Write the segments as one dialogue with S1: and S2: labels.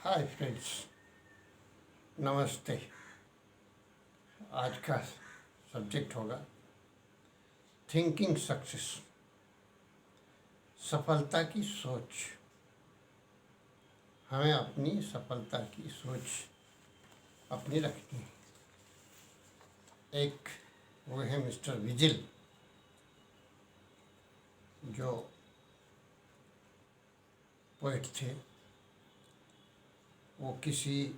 S1: Hi friends, नमस्ते। आज का सब्जेक्ट होगा थिंकिंग सक्सेस, सफलता की सोच। हमें अपनी सफलता की सोच अपनी रखनी है। एक वो है मिस्टर विजिल, जो पोइट थे। वो किसी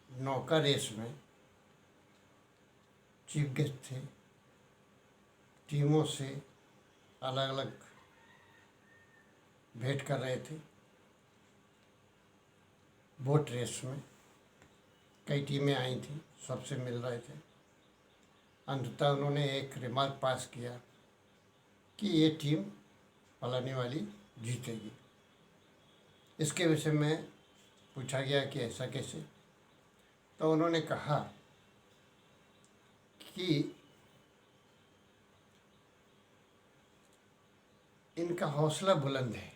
S1: नौका रेस में चीफ गेस्ट थे। टीमों से अलग अलग भेंट कर रहे थे। बोट रेस में कई टीमें आई थी, सबसे मिल रहे थे। अंततः उन्होंने एक रिमार्क पास किया कि ये टीम फलाने वाली जीतेगी। इसके विषय में पूछा गया कि ऐसा कैसे। तो उन्होंने कहा कि इनका हौसला बुलंद है,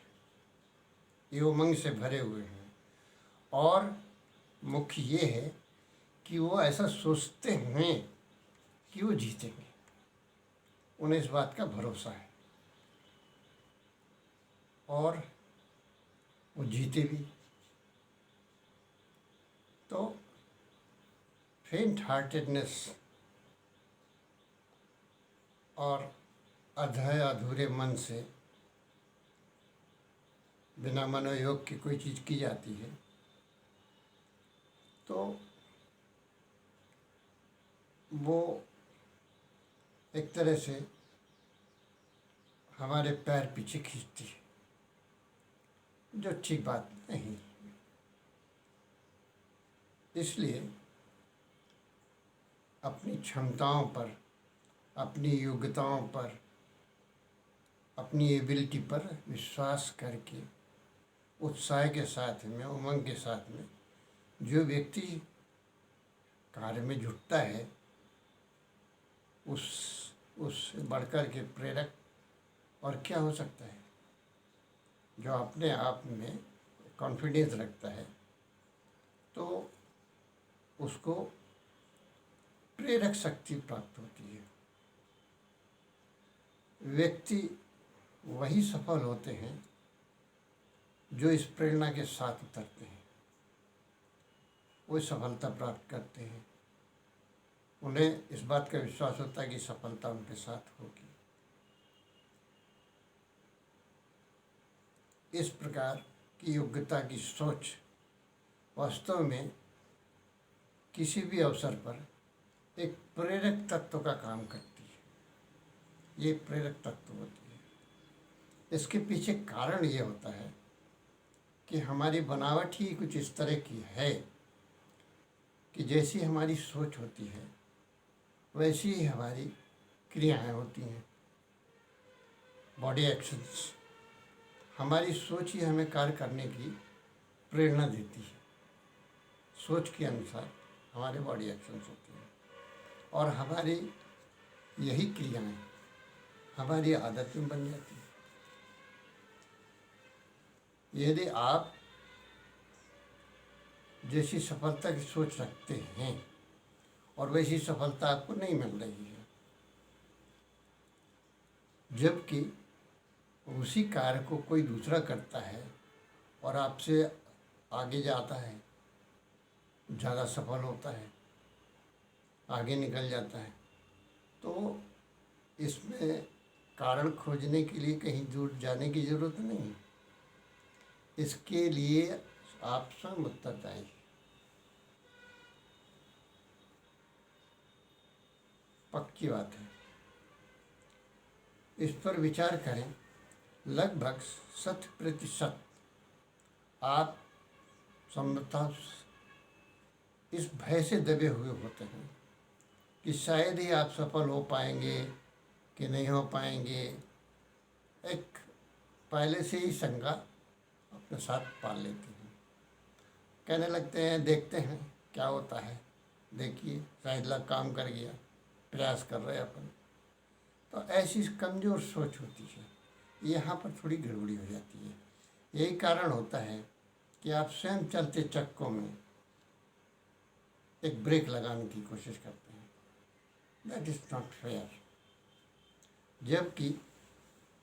S1: ये उमंग से भरे हुए हैं, और मुख्य ये है कि वो ऐसा सोचते हैं कि वो जीतेंगे। उन्हें इस बात का भरोसा है और वो जीते भी। तो फेंट हार्टेडनेस और अधूरे अधूरे मन से बिना मनोयोग की कोई चीज़ की जाती है तो वो एक तरह से हमारे पैर पीछे खींचती है, जो ठीक बात नहीं। इसलिए अपनी क्षमताओं पर, अपनी योग्यताओं पर, अपनी एबिलिटी पर विश्वास करके उत्साह के साथ में, उमंग के साथ में जो व्यक्ति कार्य में जुटता है, उससे बढ़कर के प्रेरक और क्या हो सकता है। जो अपने आप में कॉन्फिडेंस रखता है तो उसको प्रेरक शक्ति प्राप्त होती है। व्यक्ति वही सफल होते हैं जो इस प्रेरणा के साथ उतरते हैं, वो सफलता प्राप्त करते हैं। उन्हें इस बात का विश्वास होता है कि सफलता उनके साथ होगी। इस प्रकार की योग्यता की सोच वास्तव में किसी भी अवसर पर एक प्रेरक तत्व का काम करती है। ये प्रेरक तत्व होती है। इसके पीछे कारण ये होता है कि हमारी बनावट ही कुछ इस तरह की है कि जैसी हमारी सोच होती है वैसी ही हमारी क्रियाएं होती हैं, बॉडी एक्शंस। हमारी सोच ही हमें कार्य करने की प्रेरणा देती है। सोच के अनुसार हमारे बॉडी एक्शंस होते हैं और हमारी यही क्रियाएं हमारी आदत में बन जाती हैं। यदि आप जैसी सफलता की सोच रखते हैं और वैसी सफलता आपको नहीं मिल रही है, जबकि उसी कार्य को कोई दूसरा करता है और आपसे आगे जाता है, ज़्यादा सफल होता है, आगे निकल जाता है, तो इसमें कारण खोजने के लिए कहीं दूर जाने की ज़रूरत नहीं है। इसके लिए आप स्वयं उत्तरदायी। पक्की बात है। इस पर विचार करें। लगभग 100% आप संभवतः इस भय से दबे हुए होते हैं कि शायद ही आप सफल हो पाएंगे कि नहीं हो पाएंगे। एक पहले से ही शंका अपने साथ पाल लेते हैं। कहने लगते हैं देखते हैं क्या होता है, देखिए शायद लग काम कर गया, प्रयास कर रहे अपन। तो ऐसी कमज़ोर सोच होती है, यहाँ पर थोड़ी गड़बड़ी हो जाती है। यही कारण होता है कि आप स्वयं चलते चक्कों में एक ब्रेक लगाने की कोशिश करते हैं। That is not fair. जबकि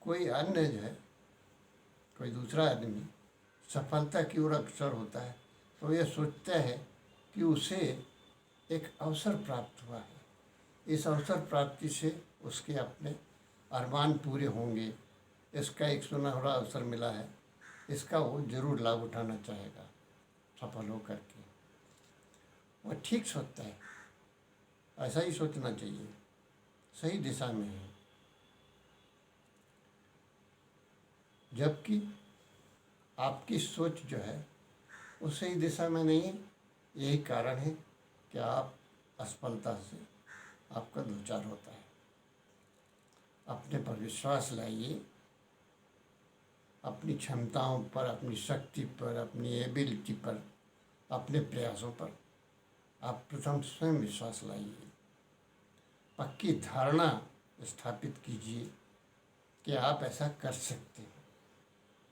S1: कोई अन्य जो है, कोई दूसरा आदमी सफलता की ओर अग्रसर होता है तो यह सोचता है कि उसे एक अवसर प्राप्त हुआ है, इस अवसर प्राप्ति से उसके अपने अरमान पूरे होंगे, इसका एक सुनहरा अवसर मिला है, इसका वो जरूर लाभ उठाना चाहेगा सफल होकर के। वह ठीक सोचता है, ऐसा ही सोचना चाहिए, सही दिशा में है। जबकि आपकी सोच जो है वो सही दिशा में नहीं है। यही कारण है कि आप असफलता से आपका दो चार होता है। अपने पर विश्वास लाइए, अपनी क्षमताओं पर, अपनी शक्ति पर, अपनी एबिलिटी पर, अपने प्रयासों पर आप प्रथम स्वयं विश्वास लाइए। पक्की धारणा स्थापित कीजिए कि आप ऐसा कर सकते हैं।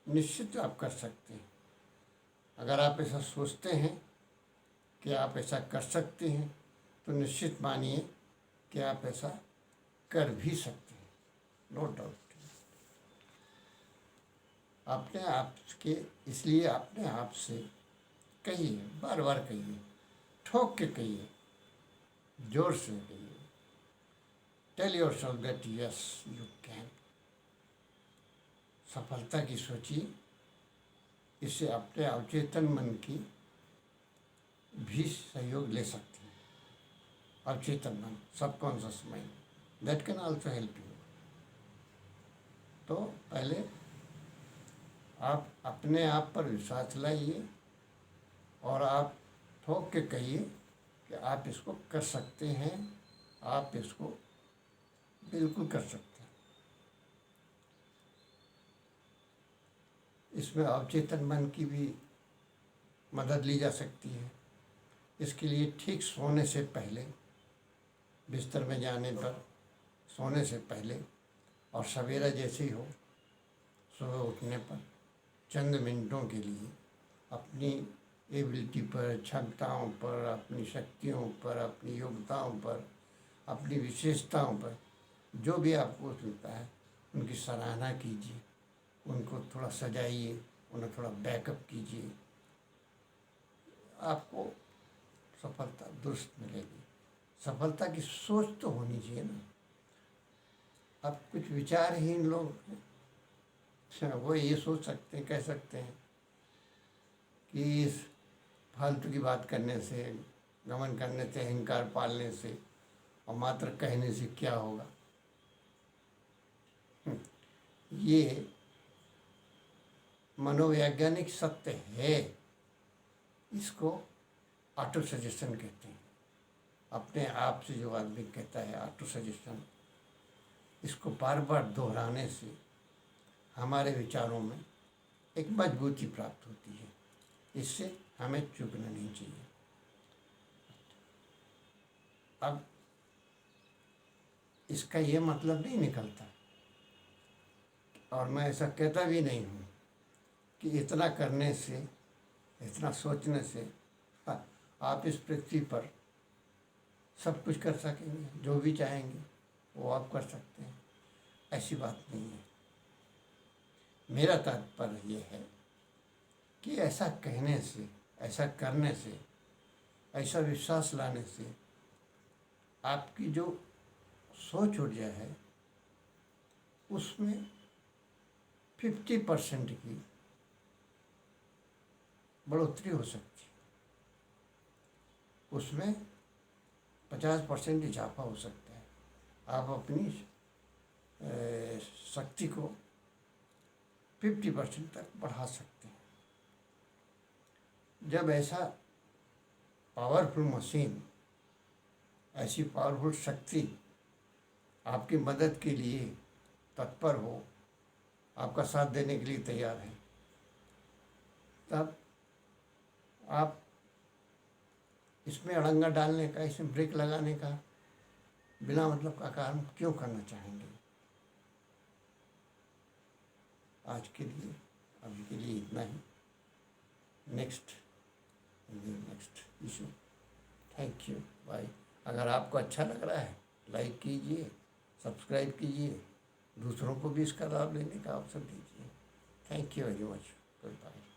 S1: निश्चित आप कर सकते हैं। अगर आप ऐसा सोचते हैं कि आप ऐसा कर सकते हैं तो निश्चित मानिए कि आप ऐसा कर भी सकते हैं, नो डाउट। अपने आप के इसलिए अपने आप से कहिए, बार बार कहिए, ठोक के कहिए, जोर से कहिए। Tell yourself that yes you can. सफलता की सोचिए, इससे अपने अवचेतन मन की भी सहयोग ले सकते हैं। अवचेतन मन, subconscious mind, that can also help you. तो पहले आप अपने आप पर विश्वास लाइए और आप ठोक के कहिए कि आप इसको कर सकते हैं, आप इसको बिल्कुल कर सकते हैं। इसमें अवचेतन मन की भी मदद ली जा सकती है। इसके लिए ठीक सोने से पहले, बिस्तर में जाने पर, सोने से पहले और सवेरा जैसे ही हो, सुबह उठने पर चंद मिनटों के लिए अपनी एबिलिटी पर, क्षमताओं पर, अपनी शक्तियों पर, अपनी योग्यताओं पर, अपनी विशेषताओं पर जो भी आपको मिलता है उनकी सराहना कीजिए, उनको थोड़ा सजाइए, उन्हें थोड़ा बैकअप कीजिए। आपको सफलता दुरुस्त मिलेगी। सफलता की सोच तो होनी चाहिए ना। अब कुछ विचारहीन लोग वो ये सोच सकते हैं, कह सकते हैं कि इस फालतू की बात करने से, गमन करने से, अहंकार पालने से और मात्र कहने से क्या होगा। ये मनोवैज्ञानिक सत्य है। इसको ऑटो सजेशन कहते हैं। अपने आप से जो आदमी कहता है ऑटो सजेशन, इसको बार बार दोहराने से हमारे विचारों में एक मजबूती प्राप्त होती है। इससे हमें चूकना नहीं चाहिए। अब इसका ये मतलब नहीं निकलता, और मैं ऐसा कहता भी नहीं हूँ कि इतना करने से, इतना सोचने से आप इस पृथ्वी पर सब कुछ कर सकेंगे, जो भी चाहेंगे वो आप कर सकते हैं। ऐसी बात नहीं है। मेरा तात्पर्य ये है कि ऐसा कहने से, ऐसा करने से, ऐसा विश्वास लाने से आपकी जो सोच ऊर्जा है उसमें 50% की बढ़ोतरी हो सकती है, उसमें 50% इजाफा हो सकता है। आप अपनी शक्ति को 50% तक बढ़ा सकते हैं। जब ऐसा पावरफुल मशीन, ऐसी पावरफुल शक्ति आपकी मदद के लिए तत्पर हो, आपका साथ देने के लिए तैयार है, तब आप इसमें अड़ंगा डालने का, इसमें ब्रेक लगाने का बिना मतलब का काम क्यों करना चाहेंगे। आज के लिए, अभी के लिए इतना ही। Next issue. Thank you, bye. अगर आपको अच्छा लग रहा है लाइक कीजिए, सब्सक्राइब कीजिए, दूसरों को भी इसका लाभ लेने का अवसर दीजिए। Thank you very much. Good bye.